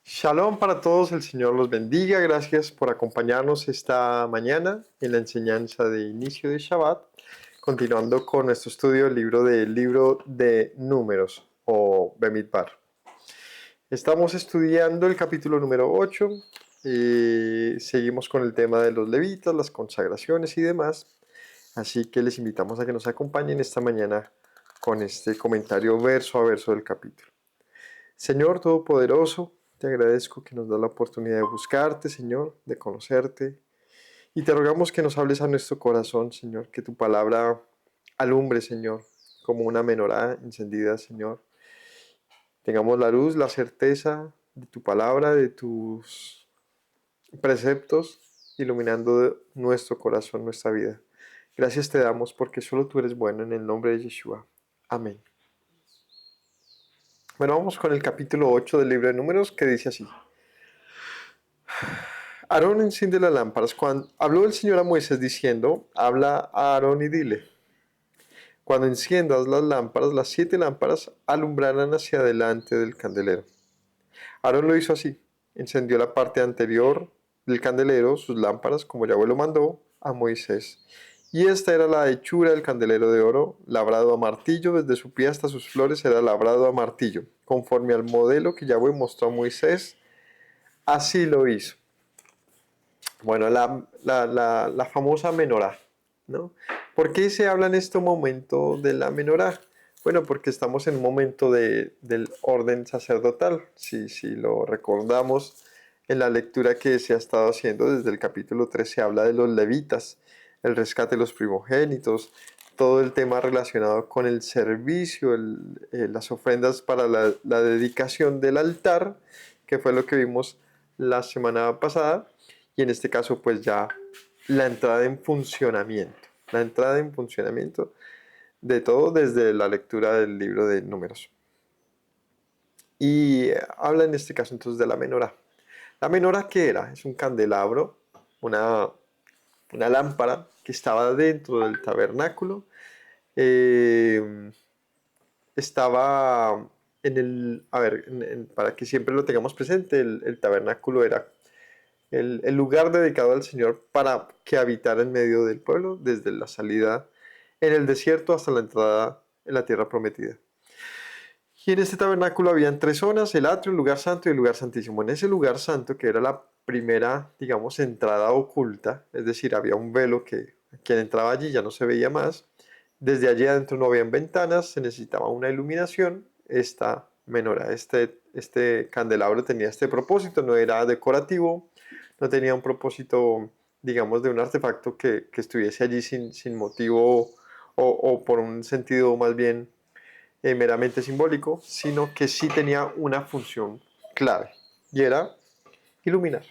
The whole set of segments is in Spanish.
Shalom para todos, el Señor los bendiga. Gracias por acompañarnos esta mañana en la enseñanza de inicio de Shabbat, continuando con nuestro estudio del libro de Números o Bemidbar. Estamos estudiando el capítulo número 8 y seguimos con el tema de los levitas, las consagraciones y demás. Así que les invitamos a que nos acompañen esta mañana con este comentario verso a verso del capítulo. Señor Todopoderoso, te agradezco que nos da la oportunidad de buscarte, Señor, de conocerte. Y te rogamos que nos hables a nuestro corazón, Señor, que tu palabra alumbre, Señor, como una menorá encendida, Señor. Tengamos la luz, la certeza de tu palabra, de tus preceptos, iluminando nuestro corazón, nuestra vida. Gracias te damos porque solo tú eres bueno, en el nombre de Yeshua. Amén. Bueno, vamos con el capítulo 8 del libro de Números, que dice así. Aarón enciende las lámparas. Cuando habló el Señor a Moisés diciendo, habla a Aarón y dile, cuando enciendas las lámparas, las 7 lámparas alumbrarán hacia adelante del candelero. Aarón lo hizo así, encendió la parte anterior del candelero, sus lámparas, como Yahweh lo mandó a Moisés. Y esta era la hechura del candelero de oro, labrado a martillo, desde su pie hasta sus flores era labrado a martillo, conforme al modelo que Yahweh mostró a Moisés, así lo hizo. Bueno, la famosa menorá, ¿no? ¿Por qué se habla en este momento de la menorá? Bueno, porque estamos en un momento del orden sacerdotal. Si lo recordamos en la lectura que se ha estado haciendo desde el capítulo 3, se habla de los levitas, el rescate de los primogénitos, todo el tema relacionado con el servicio, las ofrendas para la dedicación del altar, que fue lo que vimos la semana pasada. Y en este caso pues ya la entrada en funcionamiento de todo desde la lectura del libro de Números. Y habla en este caso entonces de la menorá. ¿La menorá qué era? Es un candelabro, una lámpara que estaba dentro del tabernáculo. Estaba para que siempre lo tengamos presente, el tabernáculo era el lugar dedicado al Señor para que habitara en medio del pueblo, desde la salida en el desierto hasta la entrada en la tierra prometida. Y en este tabernáculo habían 3 zonas, el atrio, el lugar santo y el lugar santísimo. En ese lugar santo, que era la primera, digamos, entrada oculta, es decir, había un velo que quien entraba allí ya no se veía más. Desde allí adentro no habían ventanas, se necesitaba una iluminación. Esta menorá, este candelabro tenía este propósito, no era decorativo, no tenía un propósito, digamos, de un artefacto que estuviese allí sin motivo o por un sentido más bien meramente simbólico, sino que sí tenía una función clave y era iluminar.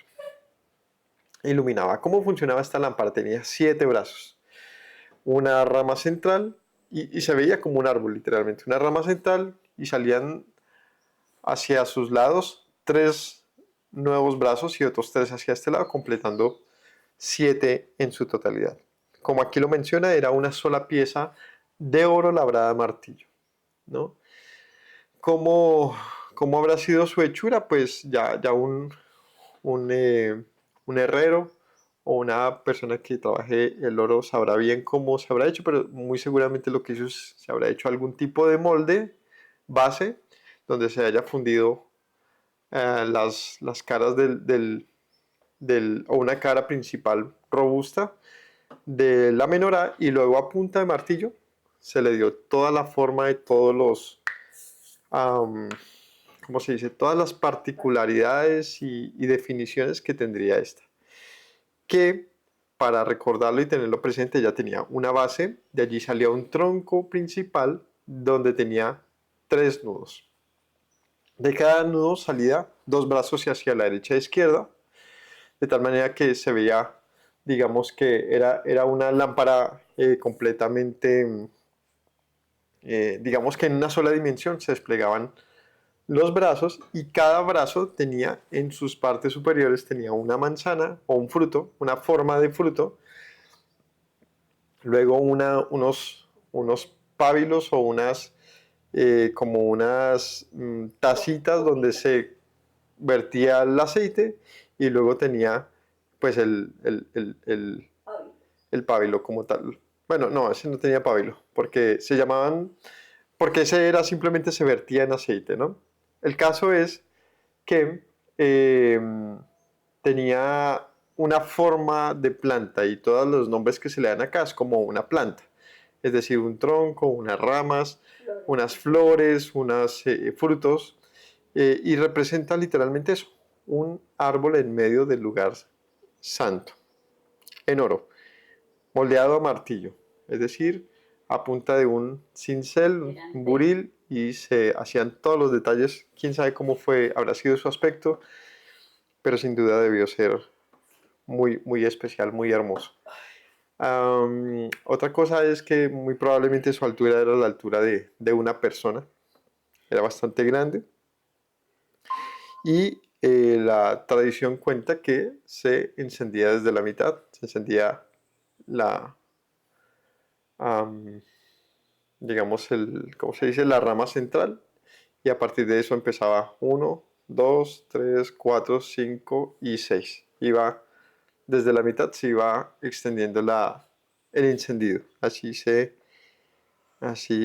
Iluminaba. ¿Cómo funcionaba esta lámpara? Tenía 7 brazos, una rama central y se veía como un árbol literalmente, una rama central y salían hacia sus lados 3 nuevos brazos y otros 3 hacia este lado, completando 7 en su totalidad. Como aquí lo menciona, era una sola pieza de oro labrada a martillo, ¿no? ¿Cómo habrá sido su hechura? Pues ya un, eh, un herrero o una persona que trabaje el oro sabrá bien cómo se habrá hecho, pero muy seguramente lo que hizo es, se habrá hecho algún tipo de molde, base, donde se haya fundido las caras o una cara principal robusta de la menorá y luego a punta de martillo se le dio toda la forma de todos los, ¿cómo se dice? Todas las particularidades y definiciones que tendría esta. Que para recordarlo y tenerlo presente ya tenía una base, de allí salía un tronco principal donde tenía 3 nudos. De cada nudo salía 2 brazos hacia la derecha e izquierda, de tal manera que se veía, digamos que era una lámpara completamente, digamos que en una sola dimensión se desplegaban los brazos y cada brazo tenía en sus partes superiores tenía una manzana o un fruto, una forma de fruto, luego unos pábilos o como unas tacitas donde se vertía el aceite y luego tenía pues el pábilo como tal. Bueno, no, ese no tenía pábilo, porque se llamaban, porque ese era simplemente se vertía en aceite, ¿no? El caso es que eh, tenía una forma de planta y todos los nombres que se le dan acá es como una planta, es decir, un tronco, unas ramas, unas flores, unos frutos, y representa literalmente eso, un árbol en medio del lugar santo, en oro, moldeado a martillo, es decir, a punta de un cincel, un buril, y se hacían todos los detalles. Quién sabe cómo fue, habrá sido su aspecto, pero sin duda debió ser muy, muy especial, muy hermoso. Otra cosa es que muy probablemente su altura era la altura de una persona, era bastante grande, y la tradición cuenta que se encendía desde la mitad, se encendía la, am, digamos, ¿cómo se dice? La rama central, y a partir de eso empezaba uno, 2, 3, 4, 5 y 6. Iba desde la mitad, se iba extendiendo el encendido. Así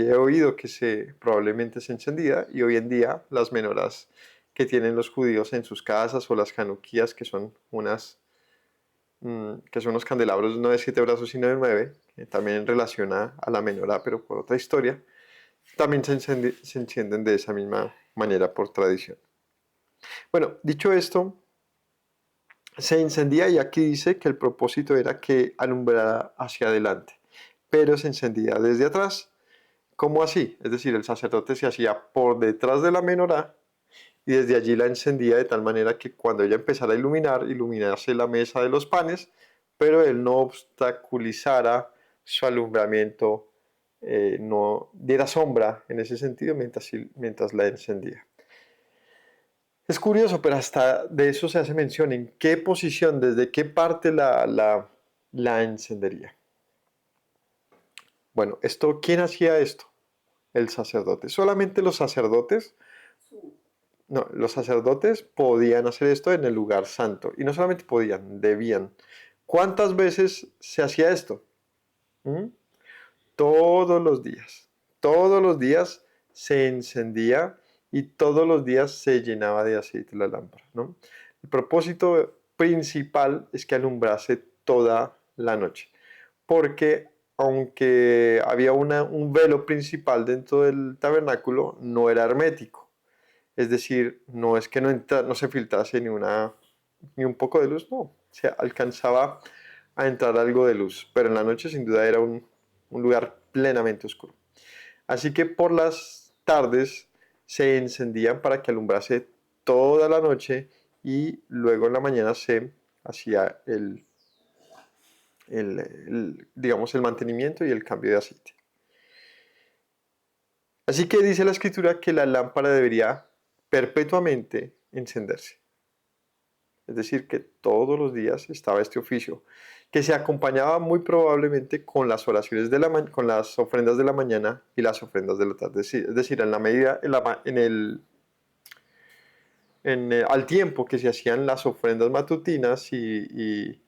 he oído que probablemente se encendía, y hoy en día las menorás que tienen los judíos en sus casas, o las januquías, que son unos candelabros no de 7 brazos sino de 9, que también relaciona a la menorá pero por otra historia, también se encienden de esa misma manera por tradición. Bueno, dicho esto, se encendía, y aquí dice que el propósito era que alumbrara hacia adelante, pero se encendía desde atrás. ¿Cómo así? Es decir, el sacerdote se hacía por detrás de la menorá y desde allí la encendía de tal manera que cuando ella empezara a iluminase la mesa de los panes, pero él no obstaculizara su alumbramiento, no diera sombra en ese sentido mientras la encendía. Es curioso, pero hasta de eso se hace mención, en qué posición, desde qué parte la encendería. Bueno, ¿quién hacía esto? El sacerdote. Solamente los sacerdotes, no, los sacerdotes podían hacer esto en el lugar santo. Y no solamente podían, debían. ¿Cuántas veces se hacía esto? ¿Mm? Todos los días. Todos los días se encendía y todos los días se llenaba de aceite la lámpara, ¿no? El propósito principal es que alumbrase toda la noche, porque aunque había un velo principal dentro del tabernáculo, no era hermético. Es decir, no es que no se filtrase ni un poco de luz, no. Se alcanzaba a entrar algo de luz, pero en la noche sin duda era un lugar plenamente oscuro. Así que por las tardes se encendían para que alumbrase toda la noche, y luego en la mañana se hacía digamos, el mantenimiento y el cambio de aceite. Así que dice la escritura que la lámpara debería perpetuamente encenderse. Es decir, que todos los días estaba este oficio, que se acompañaba muy probablemente con las oraciones con las ofrendas de la mañana y las ofrendas de la tarde. Es decir, en la medida, al tiempo que se hacían las ofrendas matutinas y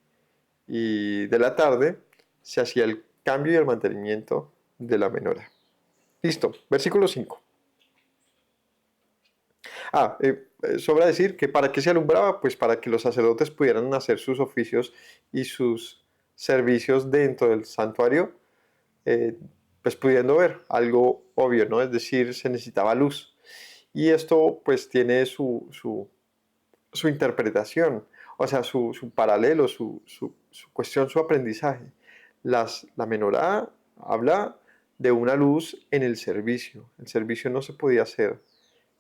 de la tarde, se hacía el cambio y el mantenimiento de la menorá. Listo, versículo 5. Sobra decir que para qué se alumbraba, pues para que los sacerdotes pudieran hacer sus oficios y sus servicios dentro del santuario, eh, pues pudiendo ver algo obvio, ¿no? Es decir, se necesitaba luz. Y esto pues tiene su interpretación, o sea, su paralelo, su cuestión, su aprendizaje. La menorá habla de una luz en el servicio. El servicio no se podía hacer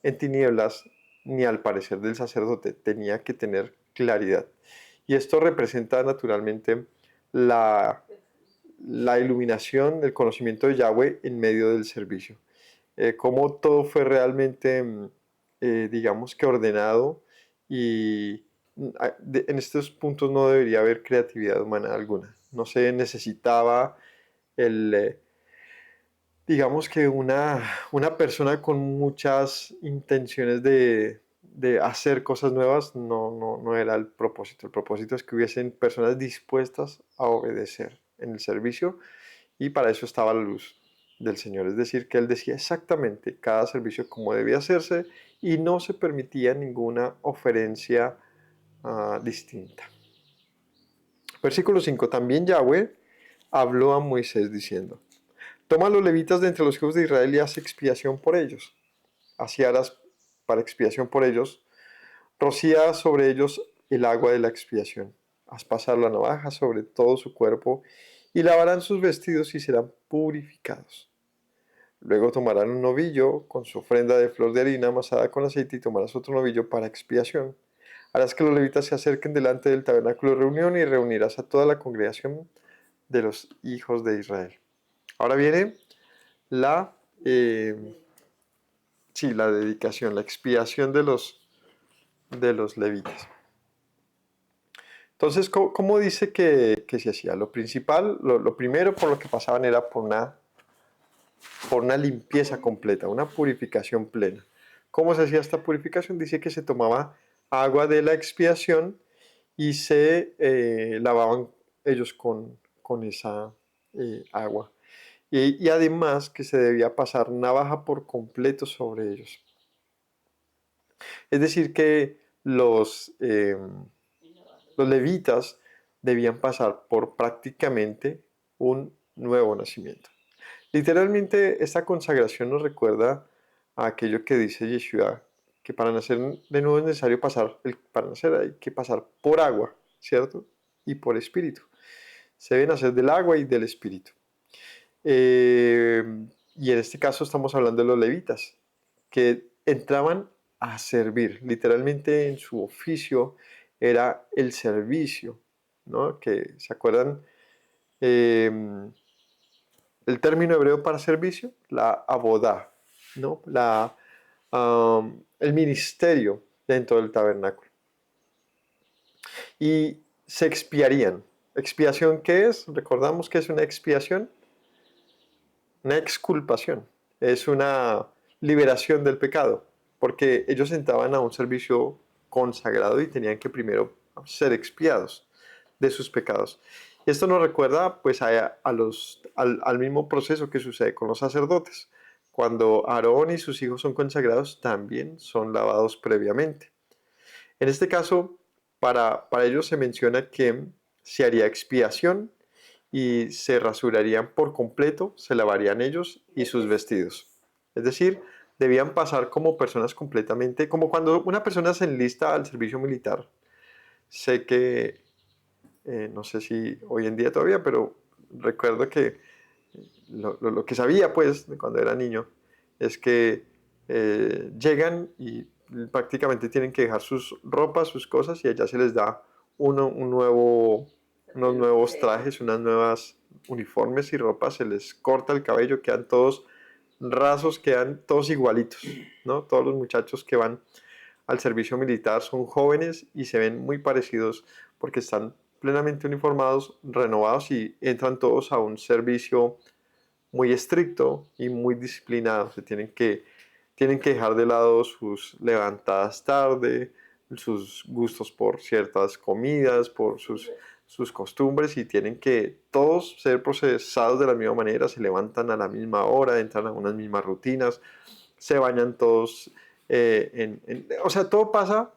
en tinieblas, ni al parecer del sacerdote, tenía que tener claridad. Y esto representa naturalmente la, la iluminación, el conocimiento de Yahweh en medio del servicio. Cómo todo fue realmente, digamos que ordenado, y en estos puntos no debería haber creatividad humana alguna. No se necesitaba el, digamos que una persona con muchas intenciones de hacer cosas nuevas no era el propósito. El propósito es que hubiesen personas dispuestas a obedecer en el servicio, y para eso estaba la luz del Señor. Es decir, que Él decía exactamente cada servicio cómo debía hacerse y no se permitía ninguna oferencia distinta. Versículo 5. También Yahweh habló a Moisés diciendo: toma a los levitas de entre los hijos de Israel y haz expiación por ellos. Así harás para expiación por ellos, rocía sobre ellos el agua de la expiación. Haz pasar la navaja sobre todo su cuerpo y lavarán sus vestidos y serán purificados. Luego tomarán un novillo con su ofrenda de flor de harina amasada con aceite y tomarás otro novillo para expiación. Harás que los levitas se acerquen delante del tabernáculo de reunión y reunirás a toda la congregación de los hijos de Israel. Ahora viene la, la dedicación, la expiación de los levitas. Entonces, ¿cómo dice que se hacía? Lo principal, lo primero por lo que pasaban era por una limpieza completa, una purificación plena. ¿Cómo se hacía esta purificación? Dice que se tomaba agua de la expiación y se lavaban ellos con esa agua. Y además que se debía pasar navaja por completo sobre ellos. Es decir, que los levitas debían pasar por prácticamente un nuevo nacimiento. Literalmente, esta consagración nos recuerda a aquello que dice Yeshua, que para nacer de nuevo es necesario para nacer hay que pasar por agua, ¿cierto? Y por espíritu. Se debe nacer del agua y del espíritu. Y en este caso estamos hablando de los levitas, que entraban a servir. Literalmente en su oficio era el servicio, ¿no? Que, ¿se acuerdan? El término hebreo para servicio, la abodá, ¿no? El ministerio dentro del tabernáculo. Y se expiarían. ¿Expiación qué es? Recordamos que es una expiación, una exculpación. Es una liberación del pecado, porque ellos entraban a un servicio consagrado y tenían que primero ser expiados de sus pecados. Esto nos recuerda pues al mismo proceso que sucede con los sacerdotes. Cuando Aarón y sus hijos son consagrados, también son lavados previamente. En este caso, para ellos se menciona que se haría expiación y se rasurarían por completo, se lavarían ellos y sus vestidos. Es decir, debían pasar como personas completamente, como cuando una persona se enlista al servicio militar. Sé que no sé si hoy en día todavía, pero recuerdo que lo que sabía pues de cuando era niño es que llegan y prácticamente tienen que dejar sus ropas, sus cosas, y allá se les da unos nuevos trajes, unas nuevas uniformes y ropas, se les corta el cabello, quedan todos rasos, quedan todos igualitos, ¿no? Todos los muchachos que van al servicio militar son jóvenes y se ven muy parecidos porque están plenamente uniformados, renovados, y entran todos a un servicio muy estricto y muy disciplinado. Tienen que dejar de lado sus levantadas tarde, sus gustos por ciertas comidas, por sus costumbres, y tienen que todos ser procesados de la misma manera, se levantan a la misma hora, entran a unas mismas rutinas, se bañan todos, o sea, todo pasa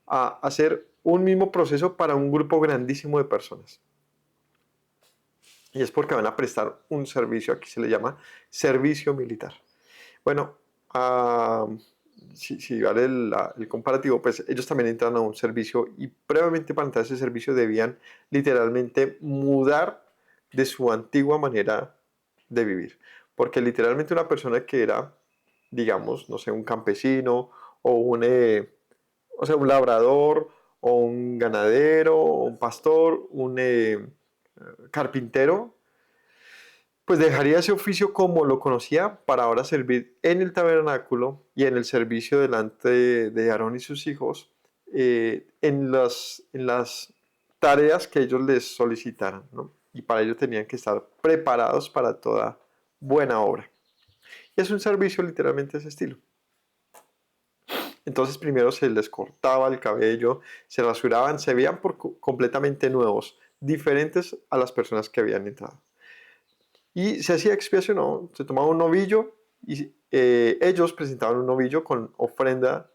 a ser un mismo proceso para un grupo grandísimo de personas. Y es porque van a prestar un servicio, aquí se le llama servicio militar. Bueno, si vale el comparativo, pues ellos también entran a un servicio y previamente para entrar a ese servicio debían literalmente mudar de su antigua manera de vivir. Porque literalmente una persona que era, digamos, no sé, un campesino o un labrador o un ganadero o un pastor, un carpintero, pues dejaría ese oficio como lo conocía para ahora servir en el tabernáculo y en el servicio delante de Aarón y sus hijos, en las tareas que ellos les solicitaran, ¿no? Y para ello tenían que estar preparados para toda buena obra. Y es un servicio literalmente de ese estilo. Entonces primero se les cortaba el cabello, se rasuraban, se veían completamente nuevos, diferentes a las personas que habían entrado. Y se hacía expiación, ¿no? Se tomaba un novillo y ellos presentaban un novillo con ofrenda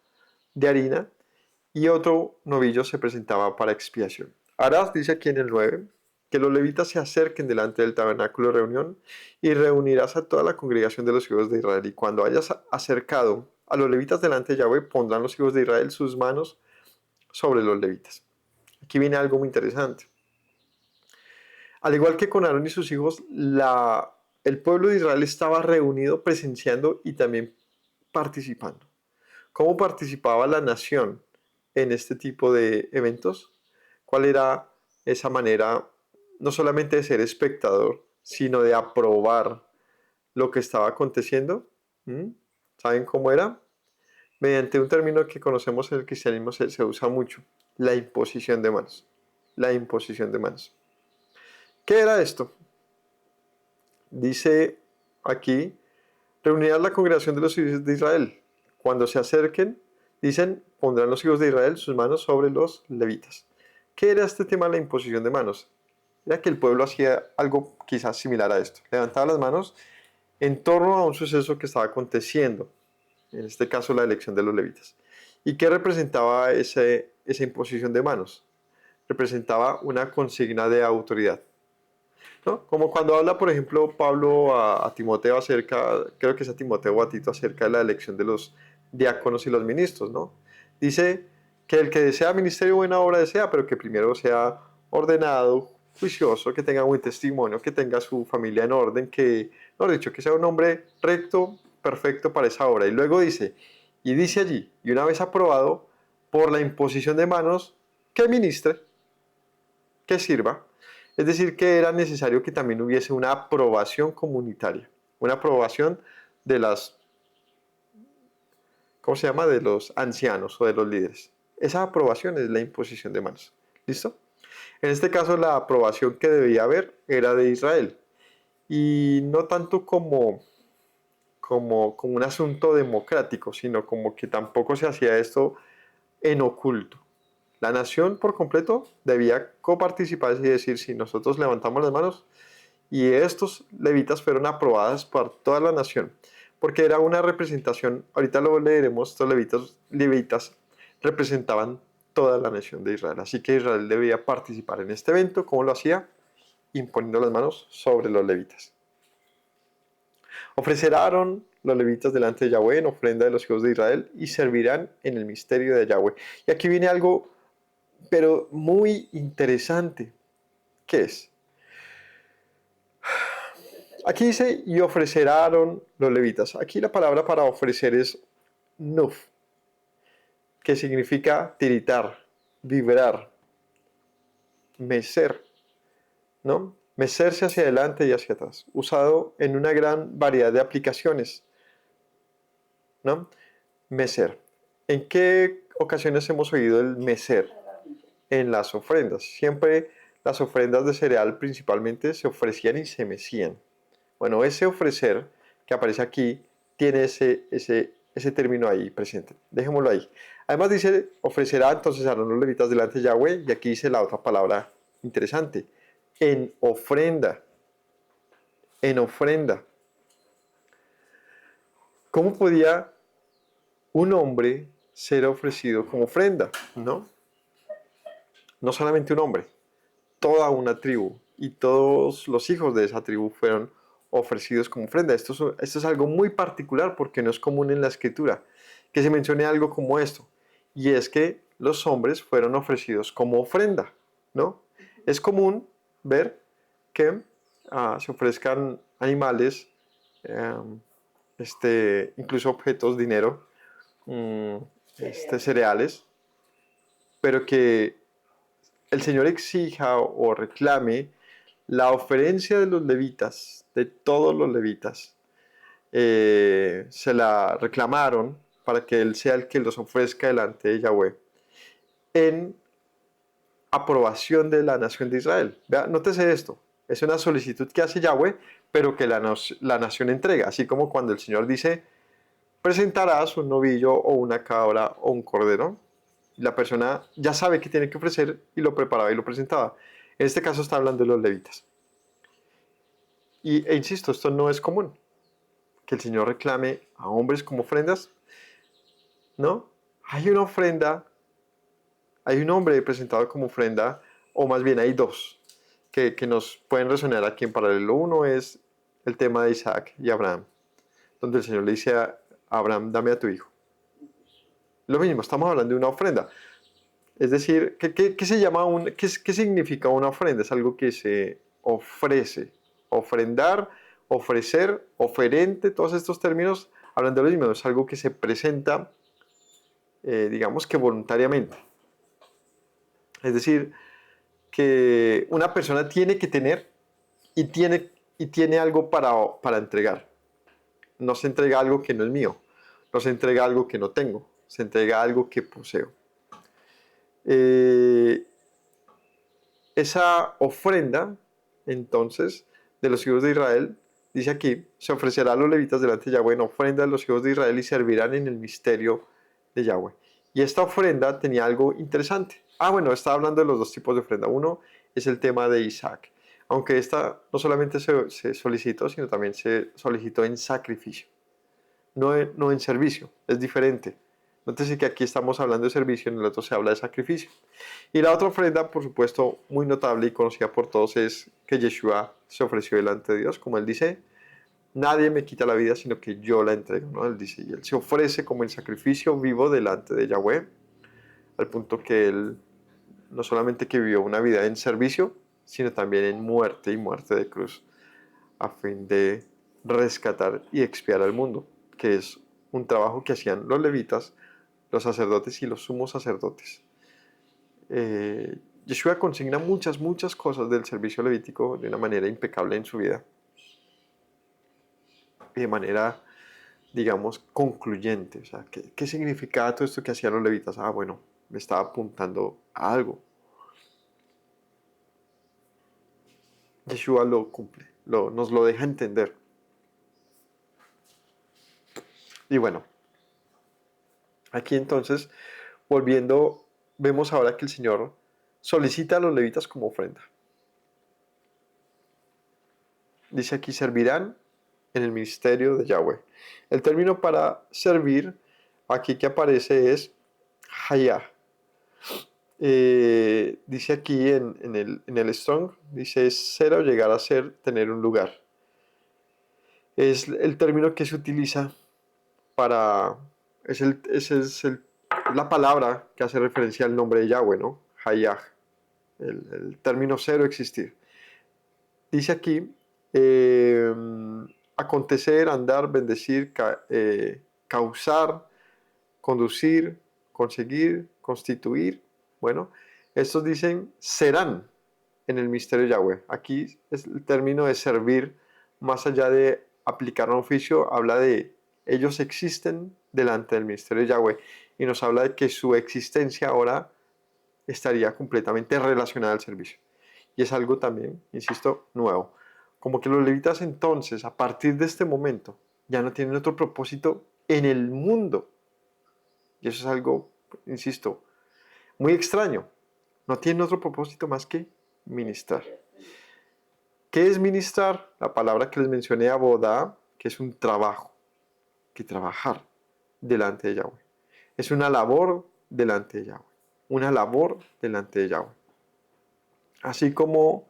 de harina y otro novillo se presentaba para expiación. Harás, dice aquí en el 9, que los levitas se acerquen delante del tabernáculo de reunión y reunirás a toda la congregación de los hijos de Israel. Y cuando hayas acercado a los levitas delante de Yahweh, pondrán los hijos de Israel sus manos sobre los levitas. Aquí viene algo muy interesante. Al igual que con Aarón y sus hijos, el pueblo de Israel estaba reunido, presenciando y también participando. ¿Cómo participaba la nación en este tipo de eventos? ¿Cuál era esa manera, no solamente de ser espectador, sino de aprobar lo que estaba aconteciendo? ¿Mm? ¿Saben cómo era? Mediante un término que conocemos en el cristianismo se usa mucho, la imposición de manos. La imposición de manos. ¿Qué era esto? Dice aquí, reunirás la congregación de los hijos de Israel. Cuando se acerquen, dicen, pondrán los hijos de Israel sus manos sobre los levitas. ¿Qué era este tema de la imposición de manos? Era que el pueblo hacía algo quizás similar a esto. Levantaba las manos en torno a un suceso que estaba aconteciendo, en este caso la elección de los levitas. ¿Y qué representaba esa imposición de manos? Representaba una consigna de autoridad, ¿no? Como cuando habla, por ejemplo, Pablo a Timoteo acerca, creo que es a Timoteo o a Tito, acerca de la elección de los diáconos y los ministros, ¿no? Dice que el que desea ministerio, buena obra desea, pero que primero sea ordenado, juicioso, que tenga buen testimonio, que tenga su familia en orden, que, no dicho, que sea un hombre recto, perfecto para esa obra. Y luego dice, y dice allí, y una vez aprobado por la imposición de manos, que ministre, que sirva. Es decir, que era necesario que también hubiese una aprobación comunitaria, una aprobación de las, ¿cómo se llama? De los ancianos o de los líderes. Esa aprobación es la imposición de manos. ¿Listo? En este caso, la aprobación que debía haber era de Israel. Y no tanto como un asunto democrático, sino como que tampoco se hacía esto en oculto. La nación por completo debía coparticipar y decir, si nosotros levantamos las manos, y estos levitas fueron aprobadas por toda la nación, porque era una representación, ahorita lo leeremos, estos levitas representaban toda la nación de Israel, así que Israel debía participar en este evento. ¿Cómo lo hacía? Imponiendo las manos sobre los levitas. Ofrecerán los levitas delante de Yahweh en ofrenda de los hijos de Israel y servirán en el misterio de Yahweh. Y aquí viene algo, pero muy interesante. ¿Qué es? Aquí dice, y ofrecerán los levitas. Aquí la palabra para ofrecer es nuf, que significa tiritar, vibrar, mecer, ¿no? Mecerse hacia adelante y hacia atrás, usado en una gran variedad de aplicaciones, ¿no? Mecer. ¿En qué ocasiones hemos oído el mecer? En las ofrendas. Siempre las ofrendas de cereal principalmente se ofrecían y se mecían. Bueno, ese ofrecer que aparece aquí tiene ese término ahí presente. Dejémoslo ahí. Además dice, ofrecerá entonces a los levitas delante de Yahweh, y aquí dice la otra palabra interesante, en ofrenda. En ofrenda. ¿Cómo podía un hombre ser ofrecido como ofrenda? ¿No? No solamente un hombre, toda una tribu y todos los hijos de esa tribu fueron ofrecidos como ofrenda. Esto es algo muy particular porque no es común en la escritura que se mencione algo como esto. Y es que los hombres fueron ofrecidos como ofrenda, ¿no? Es común ver que se ofrezcan animales, incluso objetos, dinero, mm, cereales, pero que el Señor exija o reclame la oferencia de los levitas, de todos los levitas, se la reclamaron para que Él sea el que los ofrezca delante de Yahweh, en aprobación de la nación de Israel. Vea, nótese esto, es una solicitud que hace Yahweh, pero que la nación entrega, así como cuando el Señor dice, presentarás un novillo o una cabra o un cordero. La persona ya sabe qué tiene que ofrecer y lo preparaba y lo presentaba. En este caso está hablando de los levitas. E insisto, esto no es común, que el Señor reclame a hombres como ofrendas, ¿no? Hay una ofrenda, hay un hombre presentado como ofrenda, o más bien hay dos, que nos pueden resonar aquí en paralelo. Uno es el tema de Isaac y Abraham, donde el Señor le dice a Abraham, dame a tu hijo. Lo mismo, estamos hablando de una ofrenda. Es decir, ¿qué se llama qué significa una ofrenda? Es algo que se ofrece. Ofrendar, ofrecer, oferente, todos estos términos hablan de lo mismo. Es algo que se presenta, digamos que voluntariamente. Es decir, que una persona tiene que tener y tiene algo para entregar. No se entrega algo que no es mío. No se entrega algo que no tengo. Se entrega algo que poseo. Esa ofrenda, entonces, de los hijos de Israel, dice aquí, se ofrecerá a los levitas delante de Yahweh en ofrenda de los hijos de Israel y servirán en el misterio de Yahweh. Y esta ofrenda tenía algo interesante. Bueno, estaba hablando de los dos tipos de ofrenda. Uno es el tema de Isaac, aunque esta no solamente se solicitó, sino también se solicitó en sacrificio, no en servicio, es diferente. Nótese que aquí estamos hablando de servicio, en el otro se habla de sacrificio. Y la otra ofrenda, por supuesto, muy notable y conocida por todos, es que Yeshua se ofreció delante de Dios. Como él dice, nadie me quita la vida, sino que yo la entrego, ¿no? Él dice, y él se ofrece como el sacrificio vivo delante de Yahweh, al punto que él no solamente que vivió una vida en servicio, sino también en muerte y muerte de cruz, a fin de rescatar y expiar al mundo, que es un trabajo que hacían los levitas, los sacerdotes y los sumos sacerdotes. Yeshua consigna muchas cosas del servicio levítico de una manera impecable en su vida y de manera, digamos, concluyente. O sea, ¿qué significaba todo esto que hacían los levitas? Bueno, me estaba apuntando a algo. Yeshua lo cumple, nos lo deja entender. Y bueno, aquí entonces, volviendo, vemos ahora que el Señor solicita a los levitas como ofrenda. Dice aquí, servirán en el ministerio de Yahweh. El término para servir, aquí que aparece es hayah. Dice aquí en el Strong, dice ser o llegar a ser, tener un lugar. Es el término que se utiliza para, la palabra que hace referencia al nombre de Yahweh, ¿no? Hayah, el término ser o existir. Dice aquí, acontecer, andar, bendecir, causar, conducir, conseguir, constituir. Bueno, estos dicen serán en el misterio de Yahweh. Aquí es el término de servir, más allá de aplicar un oficio, habla de ellos existen delante del misterio de Yahweh y nos habla de que su existencia ahora estaría completamente relacionada al servicio. Y es algo también, insisto, nuevo. Como que los levitas entonces, a partir de este momento, ya no tienen otro propósito en el mundo. Y eso es algo, insisto, muy extraño. No tienen otro propósito más que ministrar. ¿Qué es ministrar? La palabra que les mencioné, abodá, que es un trabajo, que trabajar delante de Yahweh. Es una labor delante de Yahweh. Una labor delante de Yahweh. Así como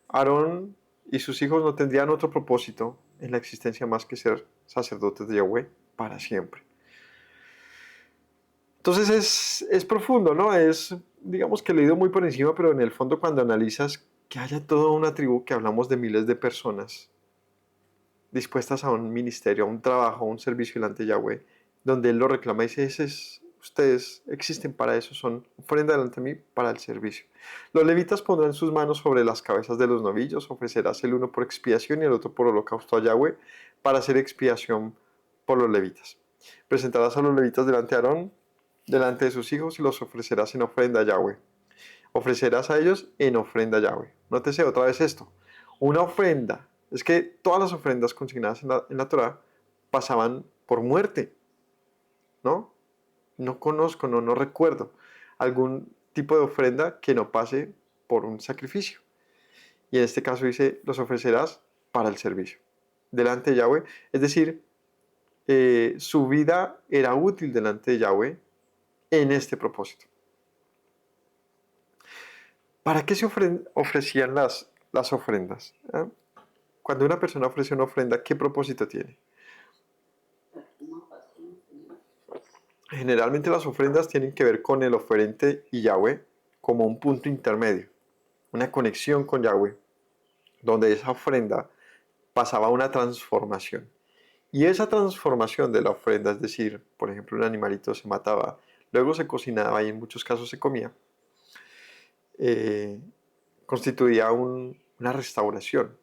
Aarón y sus hijos no tendrían otro propósito en la existencia más que ser sacerdotes de Yahweh para siempre. Entonces es profundo, ¿no? Es, digamos que leído muy por encima, pero en el fondo cuando analizas que haya toda una tribu, que hablamos de miles de personas dispuestas a un ministerio, a un trabajo, a un servicio delante de Yahweh, donde Él lo reclama y dice, ustedes existen para eso, son ofrenda delante de mí para el servicio. Los levitas pondrán sus manos sobre las cabezas de los novillos, ofrecerás el uno por expiación y el otro por holocausto a Yahweh, para hacer expiación por los levitas. Presentarás a los levitas delante de Aarón, delante de sus hijos, y los ofrecerás en ofrenda a Yahweh. Ofrecerás a ellos en ofrenda a Yahweh. Nótese otra vez esto. Una ofrenda. Es que todas las ofrendas consignadas en la Torah pasaban por muerte, ¿no? No conozco, no recuerdo algún tipo de ofrenda que no pase por un sacrificio. Y en este caso dice, los ofrecerás para el servicio, delante de Yahweh. Es decir, su vida era útil delante de Yahweh en este propósito. ¿Para qué se ofrecían las ofrendas? ¿Ah? Cuando una persona ofrece una ofrenda, ¿qué propósito tiene? Generalmente las ofrendas tienen que ver con el oferente y Yahweh como un punto intermedio, una conexión con Yahweh, donde esa ofrenda pasaba una transformación. Y esa transformación de la ofrenda, es decir, por ejemplo, un animalito se mataba, luego se cocinaba y en muchos casos se comía, eh, constituía una restauración,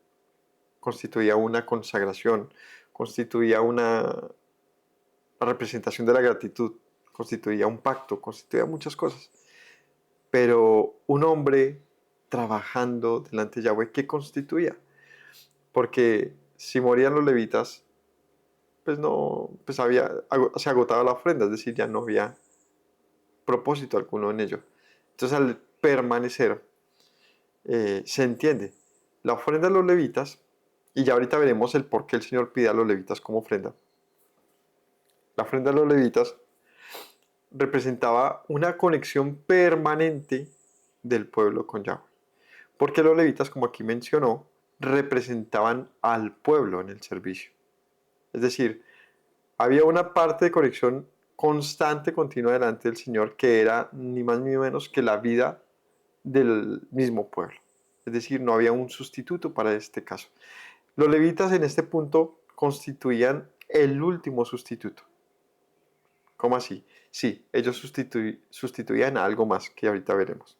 constituía una consagración, constituía una representación de la gratitud, constituía un pacto, constituía muchas cosas. Pero un hombre trabajando delante de Yahweh, ¿qué constituía? Porque si morían los levitas, pues no, pues se agotaba la ofrenda, es decir, ya no había propósito alguno en ello. Entonces al permanecer, se entiende, la ofrenda de los levitas, y ya ahorita veremos el por qué el Señor pide a los levitas como ofrenda. La ofrenda de los levitas representaba una conexión permanente del pueblo con Yahweh. Porque los levitas, como aquí mencionó, representaban al pueblo en el servicio. Es decir, había una parte de conexión constante, continua delante del Señor, que era ni más ni menos que la vida del mismo pueblo. Es decir, no había un sustituto para este caso. Los levitas en este punto constituían el último sustituto. ¿Cómo así? Sí, ellos sustituían a algo más que ahorita veremos.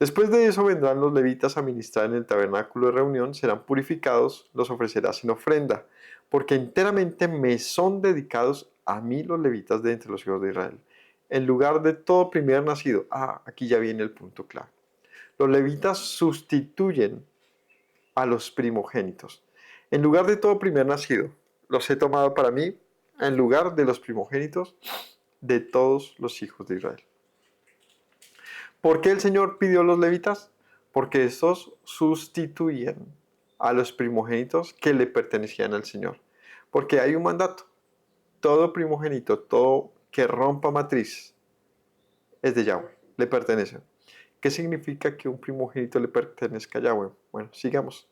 Después de eso vendrán los levitas a ministrar en el tabernáculo de reunión, serán purificados, los ofrecerás en ofrenda, porque enteramente me son dedicados a mí los levitas de entre los hijos de Israel. En lugar de todo primer nacido, aquí ya viene el punto clave. Los levitas sustituyen a los primogénitos. En lugar de todo primer nacido, los he tomado para mí en lugar de los primogénitos de todos los hijos de Israel. ¿Por qué el Señor pidió a los levitas? Porque estos sustituían a los primogénitos que le pertenecían al Señor. Porque hay un mandato. Todo primogénito, todo que rompa matriz, es de Yahweh, le pertenece. ¿Qué significa que un primogénito le pertenezca a Yahweh? Bueno, sigamos.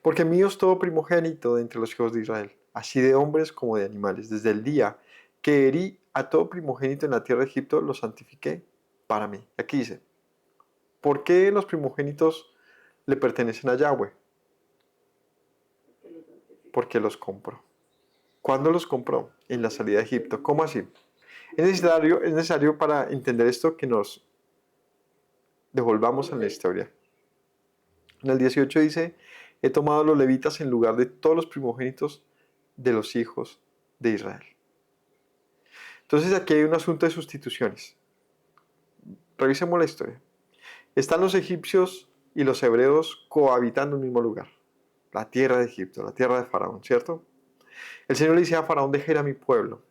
Porque mío es todo primogénito de entre los hijos de Israel, así de hombres como de animales. Desde el día que herí a todo primogénito en la tierra de Egipto, lo santifiqué para mí. Aquí dice, ¿por qué los primogénitos le pertenecen a Yahweh? Porque los compró. ¿Cuándo los compró? En la salida de Egipto. ¿Cómo así? Es necesario para entender esto que nos devolvamos en la historia. En el 18 dice, he tomado a los levitas en lugar de todos los primogénitos de los hijos de Israel. Entonces aquí hay un asunto de sustituciones. Revisemos la historia. Están los egipcios y los hebreos cohabitando en un mismo lugar. La tierra de Egipto, la tierra de Faraón, ¿cierto? El Señor le dice a Faraón, deja ir a mi pueblo.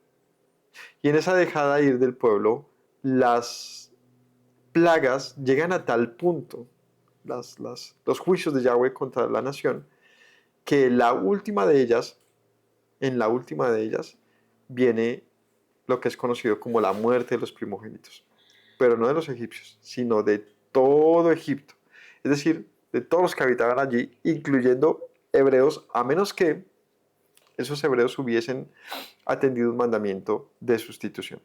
Y en esa dejada ir del pueblo, las plagas llegan a tal punto, los juicios de Yahweh contra la nación, que en la última de ellas, viene lo que es conocido como la muerte de los primogénitos. Pero no de los egipcios, sino de todo Egipto. Es decir, de todos los que habitaban allí, incluyendo hebreos, a menos que esos hebreos hubiesen atendido un mandamiento de sustitución.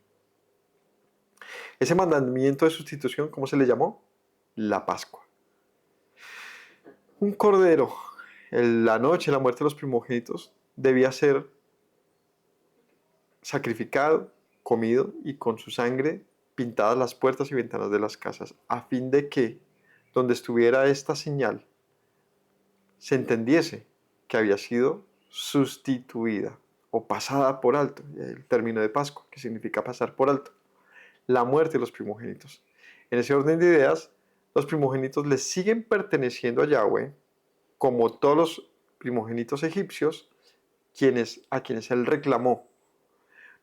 Ese mandamiento de sustitución, ¿cómo se le llamó? La Pascua. Un cordero, en la noche, la muerte de los primogénitos, debía ser sacrificado, comido y con su sangre pintadas las puertas y ventanas de las casas, a fin de que, donde estuviera esta señal, se entendiese que había sido sustituida o pasada por alto, el término de Pascua, que significa pasar por alto, la muerte de los primogénitos. En ese orden de ideas, los primogénitos le siguen perteneciendo a Yahweh, como todos los primogénitos egipcios, a quienes él reclamó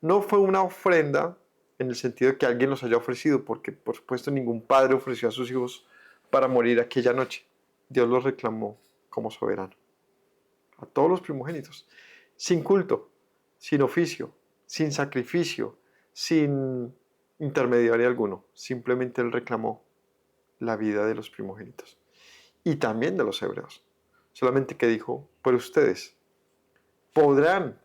No fue una ofrenda en el sentido de que alguien los haya ofrecido, porque por supuesto ningún padre ofreció a sus hijos para morir aquella noche. Dios los reclamó como soberano. A todos los primogénitos. Sin culto, sin oficio, sin sacrificio, sin intermediario alguno. Simplemente Él reclamó la vida de los primogénitos. Y también de los hebreos. Solamente que dijo, pero ustedes podrán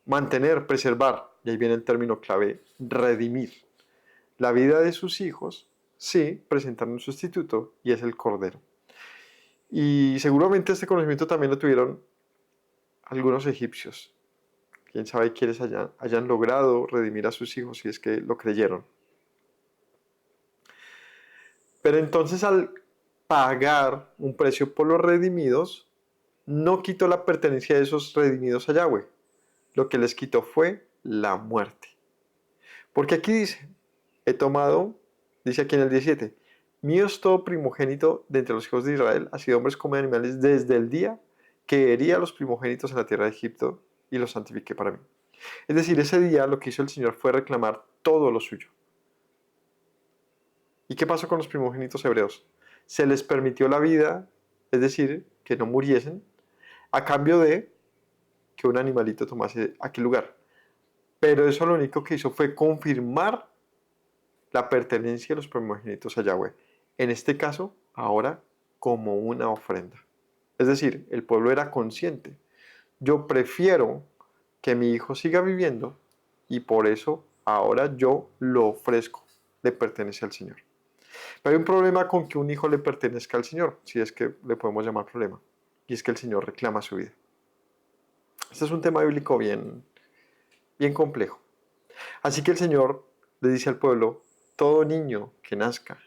mantener, preservar, y ahí viene el término clave, redimir la vida de sus hijos, sí, presentaron un sustituto y es el cordero. Y seguramente este conocimiento también lo tuvieron algunos egipcios. Quién sabe quiénes hayan logrado redimir a sus hijos si es que lo creyeron. Pero entonces al pagar un precio por los redimidos, no quitó la pertenencia de esos redimidos a Yahweh. Lo que les quitó fue la muerte. Porque aquí dice, he tomado, dice aquí en el 17, mío es todo primogénito de entre los hijos de Israel, así de hombres como de animales, desde el día que herí a los primogénitos en la tierra de Egipto y los santifiqué para mí. Es decir, ese día lo que hizo el Señor fue reclamar todo lo suyo. ¿Y qué pasó con los primogénitos hebreos? Se les permitió la vida, es decir, que no muriesen, a cambio de que un animalito tomase aquel lugar. Pero eso lo único que hizo fue confirmar la pertenencia de los primogénitos a Yahweh. En este caso, ahora como una ofrenda. Es decir, el pueblo era consciente. Yo prefiero que mi hijo siga viviendo y por eso ahora yo lo ofrezco. Le pertenece al Señor. Pero hay un problema con que un hijo le pertenezca al Señor, si es que le podemos llamar problema, y es que el Señor reclama su vida. Este es un tema bíblico bien complejo. Así que el Señor le dice al pueblo, todo niño que nazca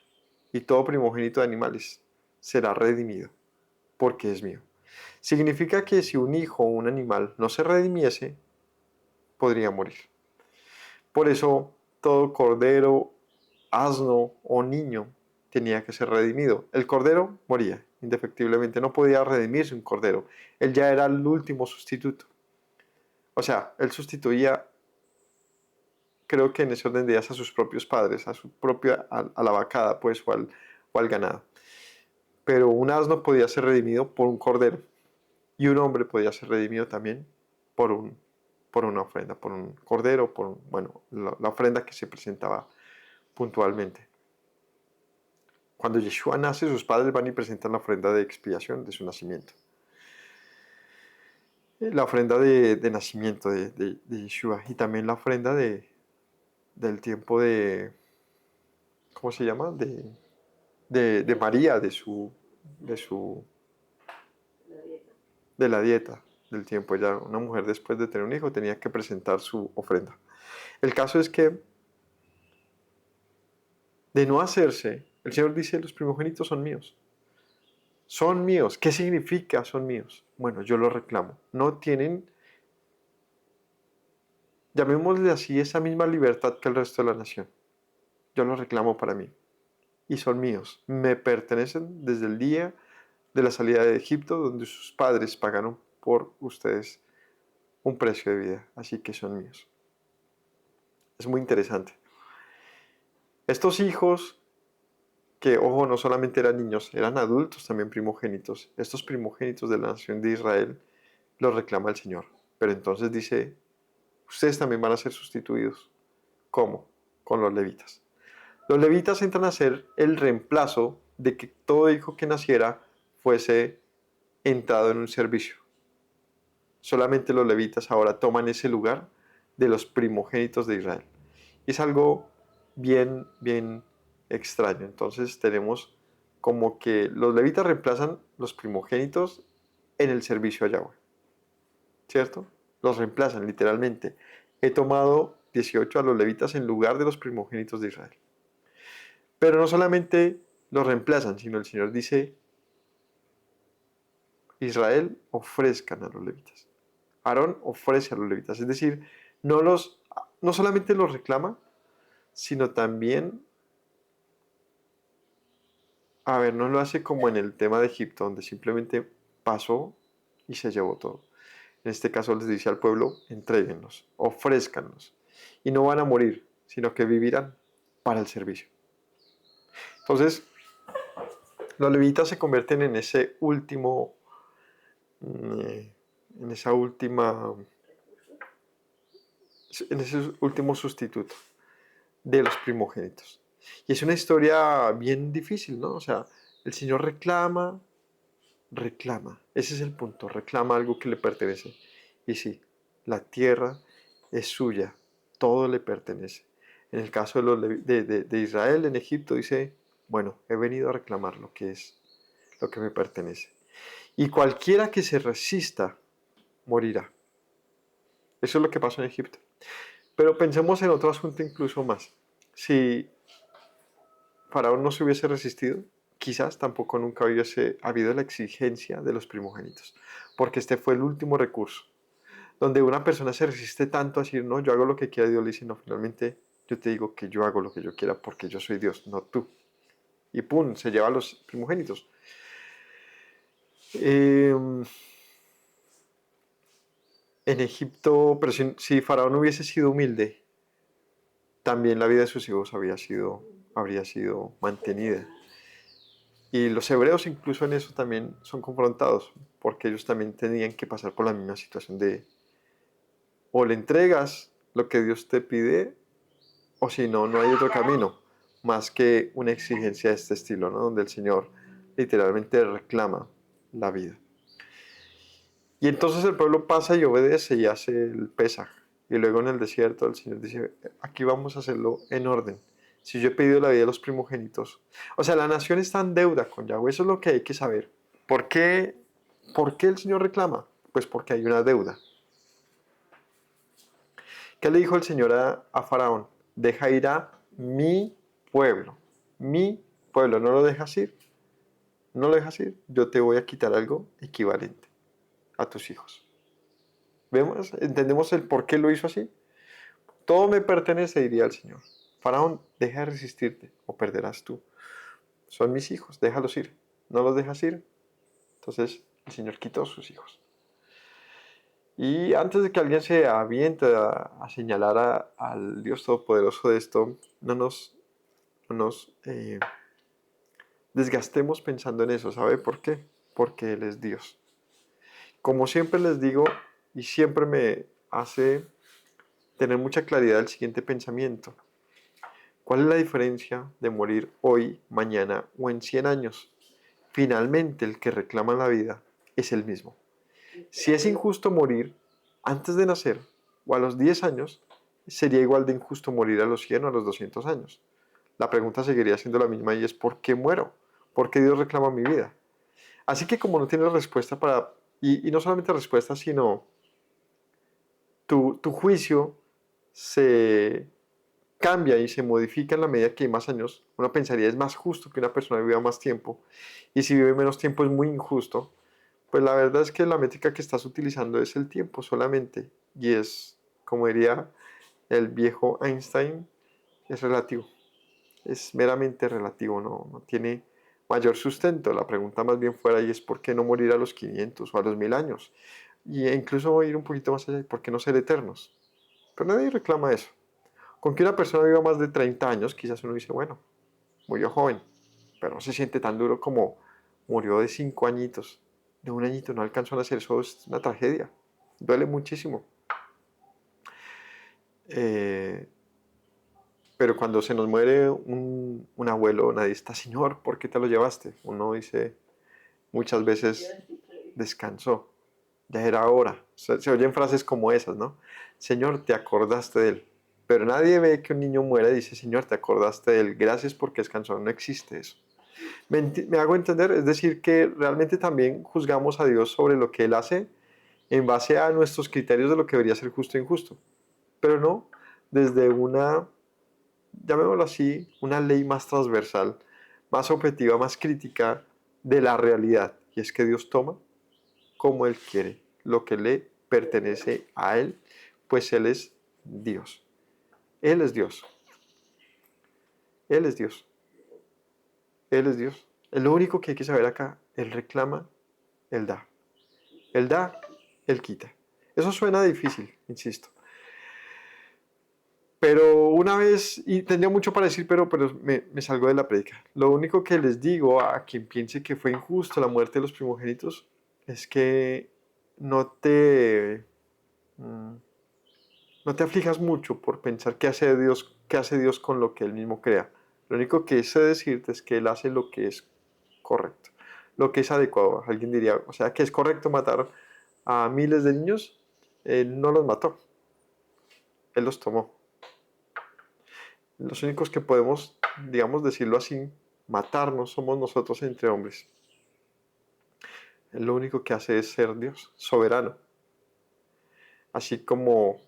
y todo primogénito de animales será redimido, porque es mío. Significa que si un hijo o un animal no se redimiese, podría morir. Por eso, todo cordero, asno o niño tenía que ser redimido. El cordero moría, indefectiblemente, no podía redimirse un cordero. Él ya era el último sustituto. O sea, él sustituía, creo que en ese orden de días, a sus propios padres, a su propia, a la vacada, pues, o al ganado. Pero un asno podía ser redimido por un cordero. Y un hombre podía ser redimido también por, por una ofrenda, por un cordero, bueno, la ofrenda que se presentaba puntualmente. Cuando Yeshua nace, sus padres van y presentan la ofrenda de expiación de su nacimiento. La ofrenda de nacimiento de Yeshua y también la ofrenda del tiempo de, ¿cómo se llama? De María, de su, de la dieta del tiempo. Ella, una mujer después de tener un hijo, tenía que presentar su ofrenda. El caso es que, de no hacerse, el Señor dice, los primogénitos son míos. Son míos. ¿Qué significa son míos? Bueno, yo los reclamo. No tienen, llamémosle así, esa misma libertad que el resto de la nación. Yo los reclamo para mí. Y son míos. Me pertenecen desde el día de la salida de Egipto, donde sus padres pagaron por ustedes un precio de vida. Así que son míos. Es muy interesante. Estos hijos, que ojo, no solamente eran niños, eran adultos también primogénitos. Estos primogénitos de la nación de Israel los reclama el Señor. Pero entonces dice, ustedes también van a ser sustituidos. ¿Cómo? Con los levitas. Los levitas entran a ser el reemplazo de que todo hijo que naciera fuese entrado en un servicio. Solamente los levitas ahora toman ese lugar de los primogénitos de Israel. Y es algo bien extraño. Entonces tenemos como que los levitas reemplazan los primogénitos en el servicio a Yahweh. ¿Cierto? Los reemplazan literalmente. He tomado 18 a los levitas en lugar de los primogénitos de Israel. Pero no solamente los reemplazan, sino el Señor dice, Israel ofrezcan a los levitas. Aarón ofrece a los levitas. Es decir, no solamente los reclama, sino también, a ver, no lo hace como en el tema de Egipto, donde simplemente pasó y se llevó todo. En este caso les dice al pueblo, entréguenlos, ofrézcanlos. Y no van a morir, sino que vivirán para el servicio. Entonces, los levitas se convierten en ese último, en esa última, en ese último sustituto de los primogénitos. Y es una historia bien difícil, ¿no? O sea, el Señor reclama, reclama. Ese es el punto, reclama algo que le pertenece. Y sí, la tierra es suya, todo le pertenece. En el caso de, de Israel en Egipto dice, bueno, he venido a reclamar lo que es, lo que me pertenece. Y cualquiera que se resista morirá. Eso es lo que pasó en Egipto. Pero pensemos en otro asunto incluso más. Si Faraón no se hubiese resistido, quizás tampoco nunca hubiese habido la exigencia de los primogénitos, porque este fue el último recurso. Donde una persona se resiste tanto a decir, no, yo hago lo que quiera, Dios le dice, no, finalmente yo te digo que yo hago lo que yo quiera porque yo soy Dios, no tú. Y pum, se lleva a los primogénitos. Eh, en Egipto, pero si Faraón hubiese sido humilde, también la vida de sus hijos habría sido mantenida. Y los hebreos incluso en eso también son confrontados, porque ellos también tenían que pasar por la misma situación de o le entregas lo que Dios te pide, o si no, no hay otro camino, más que una exigencia de este estilo, ¿no? Donde el Señor literalmente reclama la vida. Y entonces el pueblo pasa y obedece y hace el Pesaj. Y luego en el desierto el Señor dice, aquí vamos a hacerlo en orden. Si yo he pedido la vida de los primogénitos. O sea, la nación está en deuda con Yahweh. Eso es lo que hay que saber. ¿Por qué, ¿Por qué el Señor reclama? Pues porque hay una deuda. ¿Qué le dijo el Señor a Faraón? Deja ir a mi pueblo. Mi pueblo. ¿No lo dejas ir? ¿No lo dejas ir? Yo te voy a quitar algo equivalente a tus hijos. ¿Vemos? ¿Entendemos el por qué lo hizo así? Todo me pertenece, diría el Señor. Faraón, deja de resistirte o perderás tú. Son mis hijos, déjalos ir. ¿No los dejas ir? Entonces el Señor quitó sus hijos. Y antes de que alguien se aviente a señalar al Dios Todopoderoso de esto, no nos desgastemos pensando en eso. ¿Sabe por qué? Porque Él es Dios. Como siempre les digo, y siempre me hace tener mucha claridad el siguiente pensamiento. ¿Cuál es la diferencia de morir hoy, mañana o en 100 años? Finalmente el que reclama la vida es el mismo. Si es injusto morir antes de nacer o a los 10 años, sería igual de injusto morir a los 100 o a los 200 años. La pregunta seguiría siendo la misma y es ¿por qué muero? ¿Por qué Dios reclama mi vida? Así que como no tienes respuesta para, y no solamente respuesta, sino tu juicio se cambia y se modifica en la medida que hay más años, uno pensaría es más justo que una persona viva más tiempo y si vive menos tiempo es muy injusto, pues la verdad es que la métrica que estás utilizando es el tiempo solamente y es, como diría el viejo Einstein, es relativo, es meramente relativo, no tiene mayor sustento. La pregunta más bien fuera y es ¿por qué no morir a los 500 o a los 1000 años? Y incluso ir un poquito más allá, ¿por qué no ser eternos? Pero nadie reclama eso. Con que una persona viva más de 30 años, quizás uno dice, bueno, murió joven, pero no se siente tan duro como murió de 5 añitos. De un añito no alcanzó a nacer, eso es una tragedia. Duele muchísimo. Eh, pero cuando se nos muere un abuelo, nadie está, Señor, ¿por qué te lo llevaste? Uno dice muchas veces, descansó, ya era hora. Se oyen frases como esas, ¿no? Señor, te acordaste de él. Pero nadie ve que un niño muera y dice, Señor, te acordaste de él, gracias porque descansó. No existe eso. ¿Me hago entender? Es decir, que realmente también juzgamos a Dios sobre lo que Él hace en base a nuestros criterios de lo que debería ser justo e injusto. Pero no desde una, llamémoslo así, una ley más transversal, más objetiva, más crítica de la realidad. Y es que Dios toma como Él quiere, lo que le pertenece a Él, pues Él es Dios. Él es Dios. Él es Dios. Él es Dios. Es lo único que hay que saber acá. Él reclama, Él da. Él da, Él quita. Eso suena difícil, insisto. Pero una vez, y tendría mucho para decir, pero me salgo de la prédica. Lo único que les digo a quien piense que fue injusto la muerte de los primogénitos es que no te, mm, no te aflijas mucho por pensar qué hace Dios con lo que Él mismo crea. Lo único que sé decirte es que Él hace lo que es correcto, lo que es adecuado. Alguien diría, o sea, que es correcto matar a miles de niños. Él no los mató, Él los tomó. Los únicos que podemos, digamos, decirlo así, matarnos somos nosotros entre hombres. Él lo único que hace es ser Dios, soberano. Así como,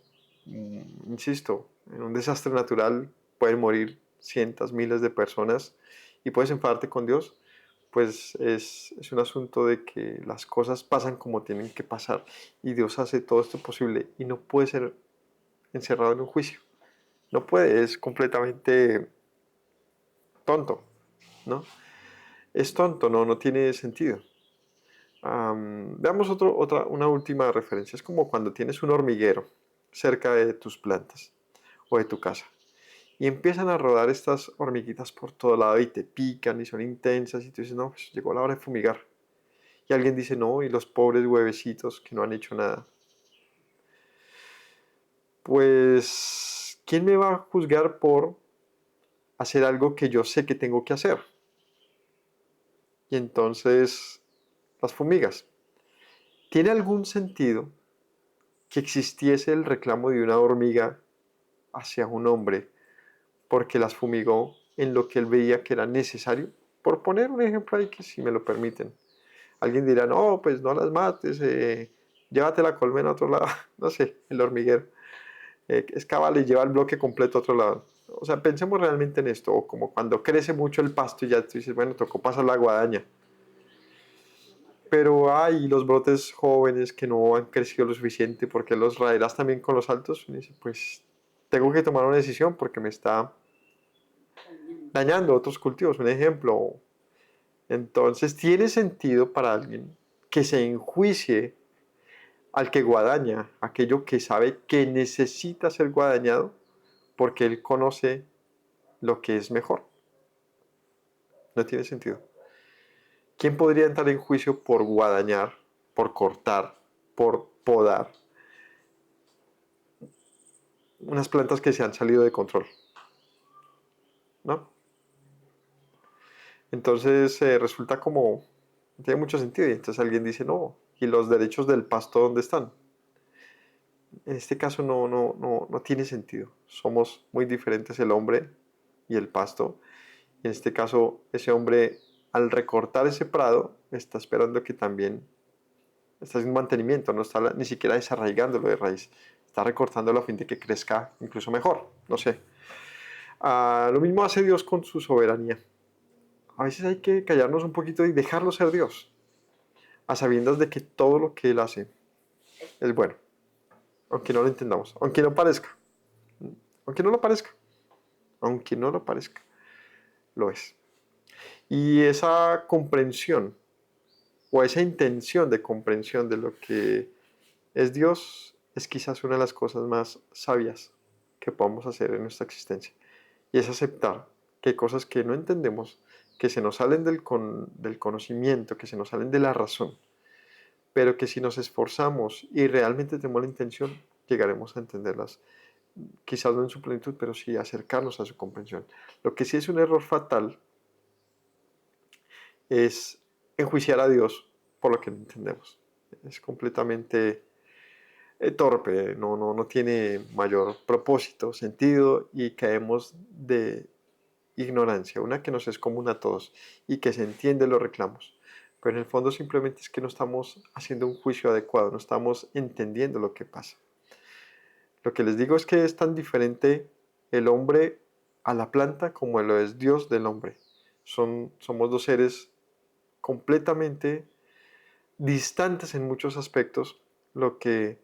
insisto, en un desastre natural pueden morir cientos, miles de personas y puedes enfadarte con Dios, pues es un asunto de que las cosas pasan como tienen que pasar y Dios hace todo esto posible y no puede ser encerrado en un juicio. No puede, es completamente tonto, ¿no? Es tonto, no tiene sentido. Veamos una última referencia. Es como cuando tienes un hormiguero cerca de tus plantas o de tu casa y empiezan a rodar estas hormiguitas por todo lado y te pican y son intensas y tú dices, no, pues llegó la hora de fumigar. Y alguien dice, no, y los pobres huevecitos que no han hecho nada. Pues, ¿quién me va a juzgar por hacer algo que yo sé que tengo que hacer? Y entonces, las fumigas. ¿Tiene algún sentido que existiese el reclamo de una hormiga hacia un hombre porque las fumigó en lo que él veía que era necesario? Por poner un ejemplo ahí que si me lo permiten. Alguien dirá, no, pues no las mates, llévate la colmena a otro lado, no sé, el hormiguero. Excávala y lleva el bloque completo a otro lado. O sea, pensemos realmente en esto, o como cuando crece mucho el pasto y ya tú dices, bueno, tocó pasar la guadaña. Pero hay los brotes jóvenes que no han crecido lo suficiente porque los raerás también con los altos. Y dice, pues tengo que tomar una decisión porque me está dañando otros cultivos. Un ejemplo. Entonces, ¿tiene sentido para alguien que se enjuicie al que guadaña aquello que sabe que necesita ser guadañado porque él conoce lo que es mejor? No tiene sentido. ¿Quién podría entrar en juicio por guadañar, por cortar, por podar unas plantas que se han salido de control? ¿No? Entonces resulta como, no tiene mucho sentido. Y entonces alguien dice, no, ¿y los derechos del pasto dónde están? En este caso no tiene sentido. Somos muy diferentes el hombre y el pasto. Y en este caso, ese hombre, al recortar ese prado, está esperando que también está haciendo mantenimiento, no está ni siquiera desarraigándolo de raíz. Está recortándolo a fin de que crezca incluso mejor. No sé. Lo mismo hace Dios con su soberanía. A veces hay que callarnos un poquito y dejarlo ser Dios, a sabiendas de que todo lo que Él hace es bueno, aunque no lo entendamos, aunque no parezca, aunque no lo parezca, aunque no lo parezca, lo es. Y esa comprensión o esa intención de comprensión de lo que es Dios es quizás una de las cosas más sabias que podamos hacer en nuestra existencia. Y es aceptar que hay cosas que no entendemos, que se nos salen del conocimiento, que se nos salen de la razón, pero que si nos esforzamos y realmente tenemos la intención, llegaremos a entenderlas. Quizás no en su plenitud, pero sí acercarnos a su comprensión. Lo que sí es un error fatal es enjuiciar a Dios por lo que no entendemos. Es completamente torpe, no tiene mayor propósito, sentido y caemos de ignorancia, una que nos es común a todos y que se entiende los reclamos. Pero en el fondo simplemente es que no estamos haciendo un juicio adecuado, no estamos entendiendo lo que pasa. Lo que les digo es que es tan diferente el hombre a la planta como lo es Dios del hombre. Somos dos seres completamente distantes en muchos aspectos, lo que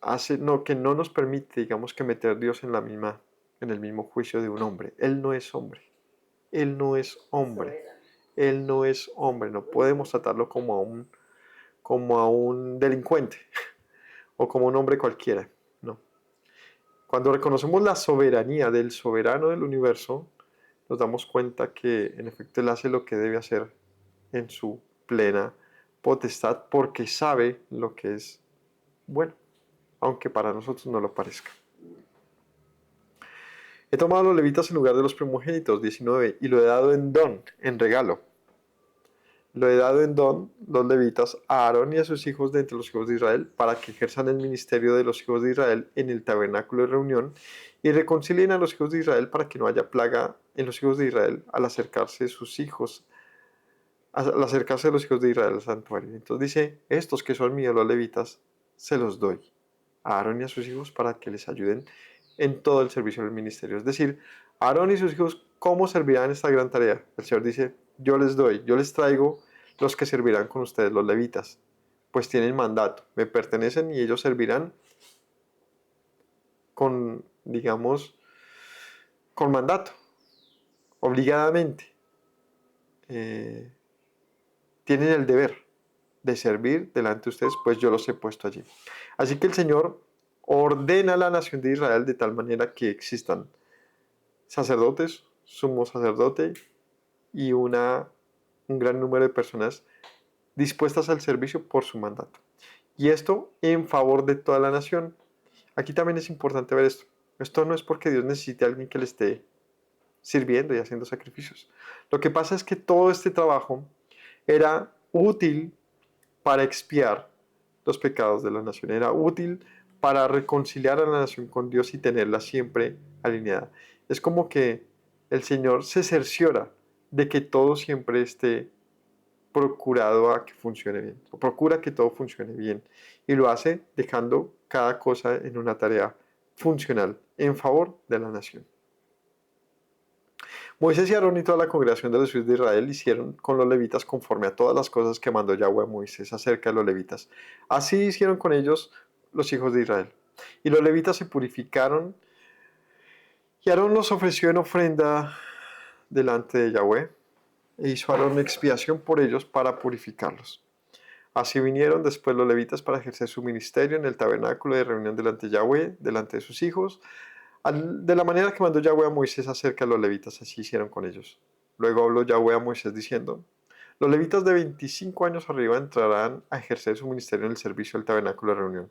hace, no, que no nos permite, digamos, que meter Dios en el mismo juicio de un hombre. Él no es hombre. Él no es hombre. Él no es hombre. No podemos tratarlo como como a un delincuente o como un hombre cualquiera. No. Cuando reconocemos la soberanía del soberano del universo, nos damos cuenta que en efecto Él hace lo que debe hacer en su plena potestad porque sabe lo que es bueno, aunque para nosotros no lo parezca. He tomado a los levitas en lugar de los primogénitos, 19, y lo he dado en don, en regalo. Lo he dado en don, los levitas, a Aarón y a sus hijos de entre los hijos de Israel, para que ejerzan el ministerio de los hijos de Israel en el tabernáculo de reunión y reconcilien a los hijos de Israel para que no haya plaga en los hijos de Israel al acercarse sus hijos, al acercarse de los hijos de Israel al santuario. Entonces dice, estos que son míos, los levitas, se los doy a Aarón y a sus hijos para que les ayuden en todo el servicio del ministerio. Es decir, Aarón y sus hijos, ¿cómo servirán esta gran tarea? El Señor dice, yo les doy, yo les traigo los que servirán con ustedes, los levitas, pues tienen mandato, me pertenecen y ellos servirán con, digamos, con mandato, obligadamente. Tienen el deber de servir delante de ustedes, pues yo los he puesto allí. Así que el Señor ordena a la nación de Israel de tal manera que existan sacerdotes, sumo sacerdote y un gran número de personas dispuestas al servicio por su mandato. Y esto en favor de toda la nación. Aquí también es importante ver esto. Esto no es porque Dios necesite a alguien que le esté sirviendo y haciendo sacrificios. Lo que pasa es que todo este trabajo era útil para expiar los pecados de la nación. Era útil para reconciliar a la nación con Dios y tenerla siempre alineada. Es como que el Señor se cerciora de que todo siempre esté procurado a que funcione bien, o procura que todo funcione bien, y lo hace dejando cada cosa en una tarea funcional en favor de la nación. Moisés y Aarón y toda la congregación de los hijos de Israel hicieron con los levitas conforme a todas las cosas que mandó Yahweh a Moisés acerca de los levitas. Así hicieron con ellos los hijos de Israel. Y los levitas se purificaron y Aarón los ofreció en ofrenda delante de Yahweh e hizo Aarón expiación por ellos para purificarlos. Así vinieron después los levitas para ejercer su ministerio en el tabernáculo de reunión delante de Yahweh, delante de sus hijos, de la manera que mandó Yahweh a Moisés acerca de los levitas, así hicieron con ellos. Luego habló Yahweh a Moisés diciendo, los levitas de 25 años arriba entrarán a ejercer su ministerio en el servicio del tabernáculo de reunión.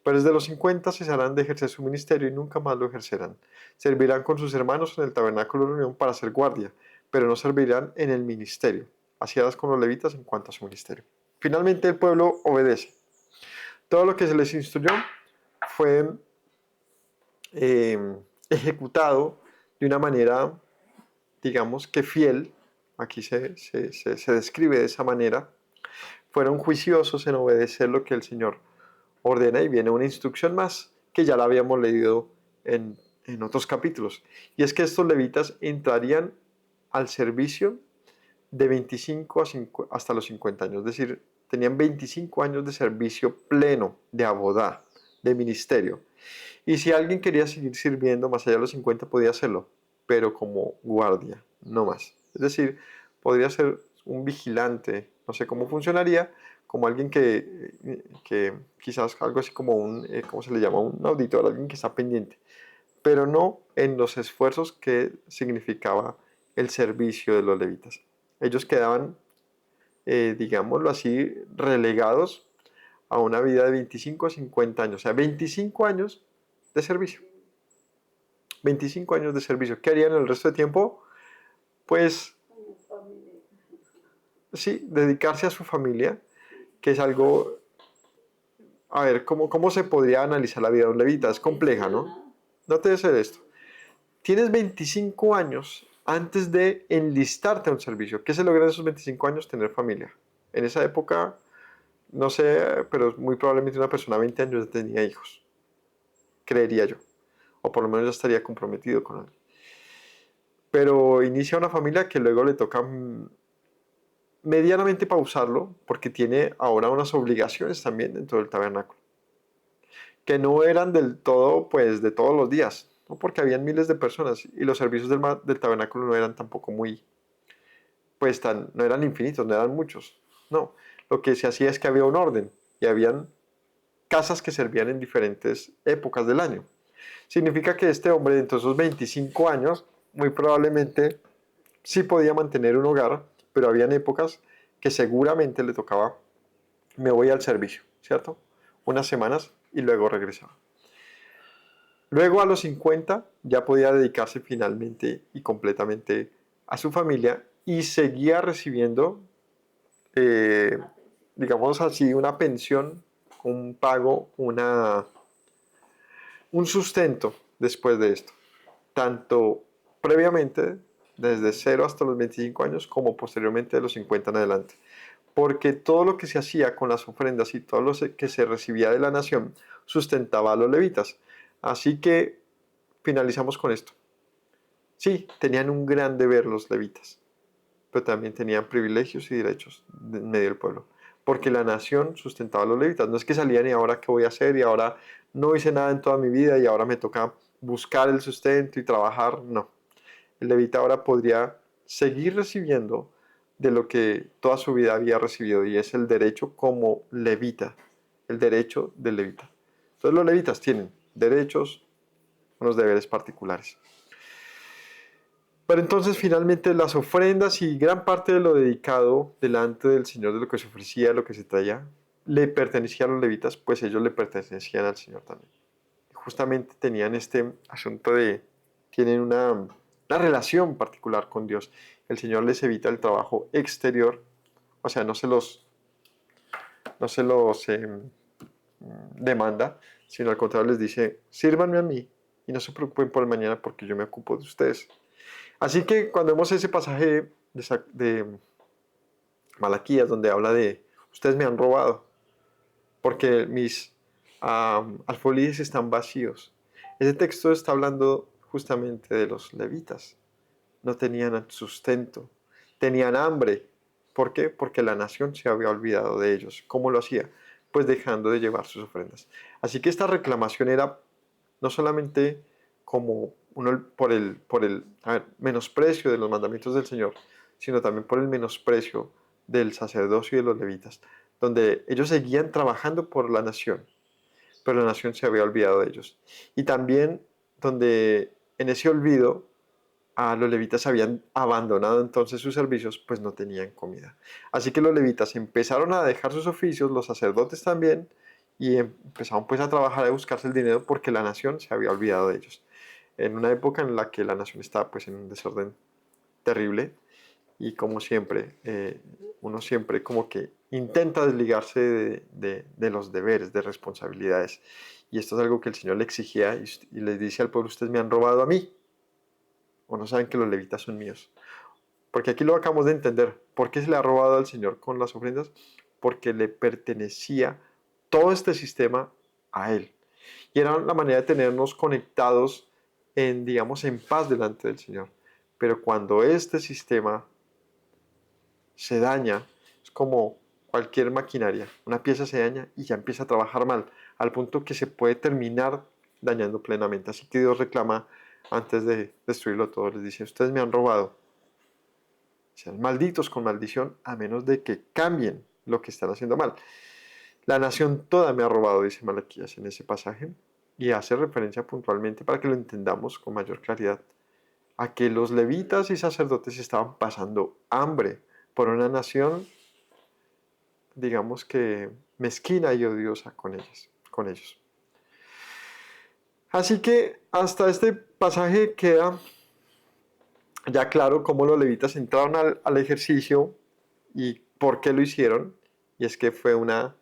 Pero desde los 50 cesarán de ejercer su ministerio y nunca más lo ejercerán. Servirán con sus hermanos en el tabernáculo de reunión para hacer guardia, pero no servirán en el ministerio. Así harás con los levitas en cuanto a su ministerio. Finalmente el pueblo obedece. Todo lo que se les instruyó fue ejecutado de una manera, digamos que fiel. Aquí se describe de esa manera. Fueron juiciosos en obedecer lo que el Señor ordena y viene una instrucción más que ya la habíamos leído en otros capítulos. Y es que estos levitas entrarían al servicio de 25 hasta los 50 años. Es decir, tenían 25 años de servicio pleno, de abodá, de ministerio. Y si alguien quería seguir sirviendo más allá de los 50 podía hacerlo, pero como guardia, no más. Es decir, podría ser un vigilante, no sé cómo funcionaría, como alguien que quizás algo así como ¿cómo se le llama? Un auditor, alguien que está pendiente, pero no en los esfuerzos que significaba el servicio de los levitas. Ellos quedaban, digámoslo así, relegados a una vida de 25 a 50 años, o sea, 25 años de servicio. 25 años de servicio. ¿Qué harían el resto de tiempo? Pues sí, dedicarse a su familia, que es algo, a ver, ¿cómo se podría analizar la vida de un levita? Es compleja, ¿no? No te ser esto. Tienes 25 años antes de enlistarte a un servicio. ¿Qué se logra en esos 25 años? Tener familia. En esa época, no sé, pero muy probablemente una persona de 20 años ya tenía hijos. Creería yo. O por lo menos ya estaría comprometido con alguien. Pero inicia una familia que luego le toca medianamente pausarlo porque tiene ahora unas obligaciones también dentro del tabernáculo que no eran del todo, pues, de todos los días, ¿no? Porque habían miles de personas y los servicios del tabernáculo no eran tampoco muy, pues, no eran infinitos, no eran muchos, no. lo que se hacía es que había un orden y habían casas que servían en diferentes épocas del año. Significa que este hombre, dentro de esos 25 años, muy probablemente sí podía mantener un hogar, pero habían épocas que seguramente le tocaba, me voy al servicio, ¿cierto? Unas semanas y luego regresaba. Luego a los 50 ya podía dedicarse finalmente y completamente a su familia y seguía recibiendo, eh, digamos así, una pensión, un pago, un sustento después de esto, tanto previamente, desde 0 hasta los 25 años, como posteriormente de los 50 en adelante. Porque todo lo que se hacía con las ofrendas y todo lo que se recibía de la nación sustentaba a los levitas. Así que finalizamos con esto. Sí, tenían un gran deber los levitas, pero también tenían privilegios y derechos en medio del pueblo, porque la nación sustentaba a los levitas. No es que salían y ahora qué voy a hacer y ahora no hice nada en toda mi vida y ahora me toca buscar el sustento y trabajar. No, el levita ahora podría seguir recibiendo de lo que toda su vida había recibido y es el derecho como levita, el derecho del levita. Entonces los levitas tienen derechos, unos deberes particulares. Pero entonces finalmente las ofrendas y gran parte de lo dedicado delante del Señor, de lo que se ofrecía, de lo que se traía, le pertenecía a los levitas, pues ellos le pertenecían al Señor también. Justamente tenían este asunto tienen una relación particular con Dios. El Señor les evita el trabajo exterior, o sea, no se los demanda, sino al contrario les dice, sírvanme a mí y no se preocupen por el mañana porque yo me ocupo de ustedes. Así que cuando vemos ese pasaje de Malaquías donde habla de, ustedes me han robado porque mis alfolíes están vacíos. Ese texto está hablando justamente de los levitas. No tenían sustento, tenían hambre. ¿Por qué? Porque la nación se había olvidado de ellos. ¿Cómo lo hacía? Pues dejando de llevar sus ofrendas. Así que esta reclamación era no solamente como por el menosprecio de los mandamientos del Señor, sino también por el menosprecio del sacerdocio y de los levitas, donde ellos seguían trabajando por la nación, pero la nación se había olvidado de ellos. Y también donde en ese olvido a los levitas habían abandonado entonces sus servicios, pues no tenían comida. Así que los levitas empezaron a dejar sus oficios, los sacerdotes también, y empezaron pues a trabajar, a buscarse el dinero porque la nación se había olvidado de ellos. En una época en la que la nación estaba pues en un desorden terrible y como siempre, uno siempre como que intenta desligarse de los deberes, de responsabilidades. Y esto es algo que el Señor le exigía y les dice al pueblo, ustedes me han robado a mí, o no saben que los levitas son míos. Porque aquí lo acabamos de entender. ¿Por qué se le ha robado al Señor con las ofrendas? Porque le pertenecía todo este sistema a Él. Y era la manera de tenernos conectados digamos, en paz delante del Señor. Pero cuando este sistema se daña, es como cualquier maquinaria. Una pieza se daña y ya empieza a trabajar mal, al punto que se puede terminar dañando plenamente. Así que Dios reclama antes de destruirlo todo. Les dice, ustedes me han robado. Sean malditos con maldición a menos de que cambien lo que están haciendo mal. La nación toda me ha robado, dice Malaquías en ese pasaje, y hace referencia puntualmente para que lo entendamos con mayor claridad a que los levitas y sacerdotes estaban pasando hambre por una nación, digamos que mezquina y odiosa con ellos. Así que hasta este pasaje queda ya claro cómo los levitas entraron al ejercicio y por qué lo hicieron. Y es que fue una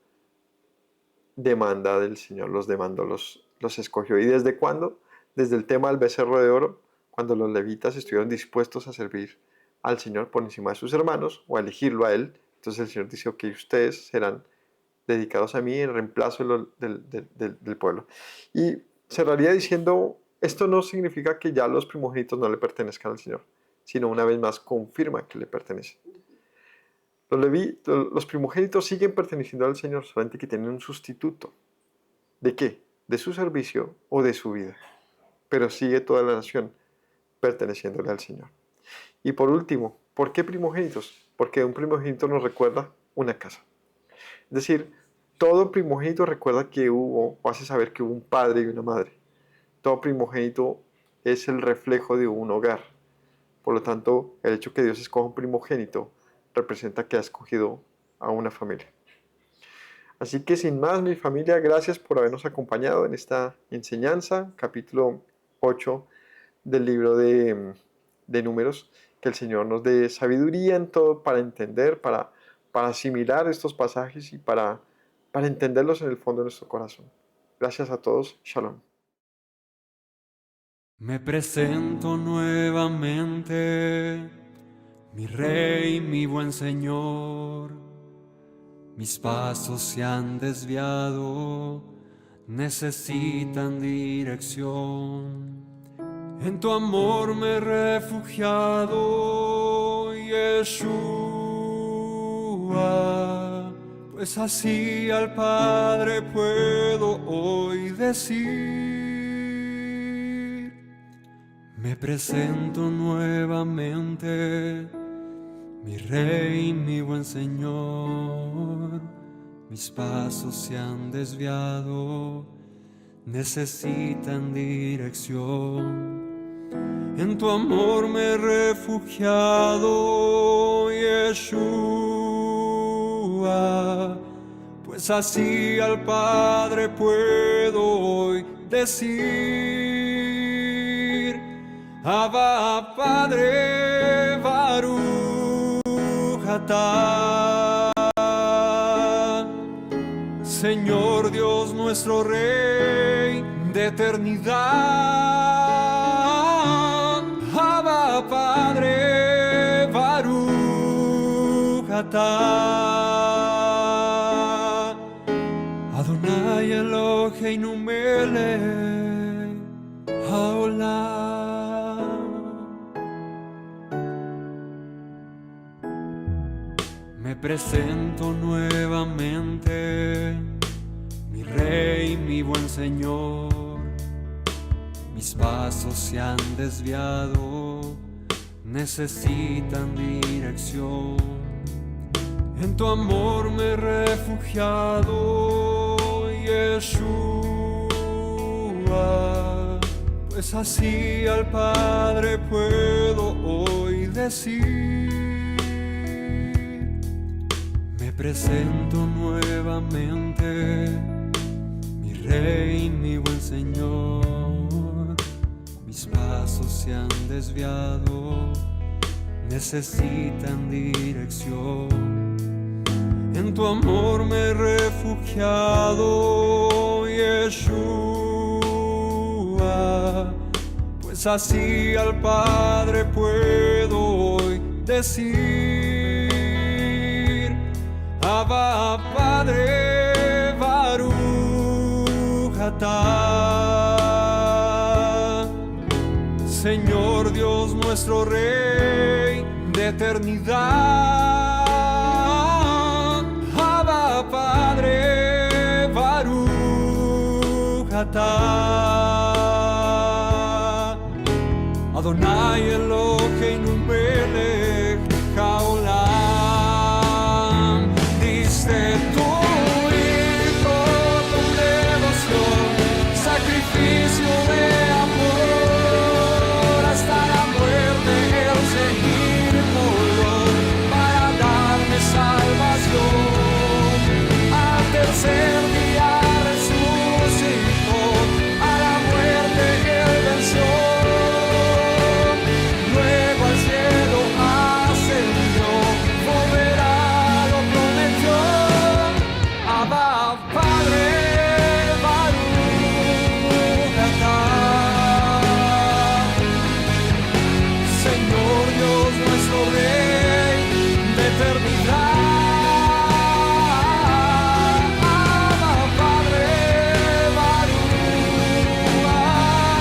demanda del Señor, los demandó, los escogió. ¿Y desde cuándo? Desde el tema del becerro de oro, cuando los levitas estuvieron dispuestos a servir al Señor por encima de sus hermanos o a elegirlo a Él. Entonces el Señor dice, ok, ustedes serán dedicados a mí en reemplazo del pueblo. Y cerraría diciendo, esto no significa que ya los primogénitos no le pertenezcan al Señor, sino una vez más confirma que le pertenecen. Los primogénitos siguen perteneciendo al Señor, solamente que tienen un sustituto. ¿De qué? De su servicio o de su vida. Pero sigue toda la nación perteneciéndole al Señor. Y por último, ¿por qué primogénitos? Porque un primogénito nos recuerda una casa. Es decir, todo primogénito recuerda que hubo, o hace saber que hubo un padre y una madre. Todo primogénito es el reflejo de un hogar. Por lo tanto, el hecho que Dios escoja un primogénito representa que ha escogido a una familia. Así que sin más, mi familia, gracias por habernos acompañado en esta enseñanza, capítulo 8 del libro de Números. Que el Señor nos dé sabiduría en todo para entender, para asimilar estos pasajes y para entenderlos en el fondo de nuestro corazón. Gracias a todos. Shalom. Me presento nuevamente, mi Rey, mi buen Señor. Mis pasos se han desviado, necesitan dirección. En tu amor me he refugiado, Yeshua, pues así al Padre puedo hoy decir. Me presento nuevamente, mi Rey, mi buen Señor. Mis pasos se han desviado, necesitan dirección. En tu amor me he refugiado, Yeshua, pues así al Padre puedo hoy decir. Abba, Padre, Baruch atah, Señor Dios nuestro Rey de eternidad. Abba, Padre, Baruch atah, Adonai Eloheinu melech haolam. Me presento nuevamente, mi Rey, mi buen Señor. Mis pasos se han desviado, necesitan dirección. En tu amor me he refugiado, Yeshua, pues así al Padre puedo hoy decir. Me presento nuevamente, mi Rey, mi buen Señor. Mis pasos se han desviado, necesitan dirección. En tu amor me he refugiado, Yeshua, pues así al Padre puedo hoy decir. Abba, Padre, Baruch atah, Señor Dios nuestro Rey de eternidad. Abba, Padre, Baruch atah, Adonai Eloheinu melech haolam. Diste tu Hijo con devoción, sacrificio de amor, hasta la muerte el seguir dolor para darme salvación. Al tercer día resucitó, a la muerte él venció. Luego al cielo ascendió, volverá, lo prometió. Abba, Padre, Baruch atah, Señor Dios nuestro Rey de eternidad. Abba, Padre, Baruch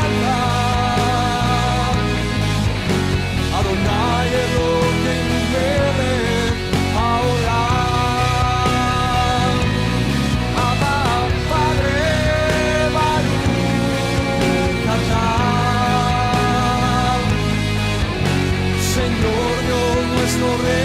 atah, Adonai Eloheinu melech haolam. Abba, Padre, Baruch atah, Señor Dios nuestro Rey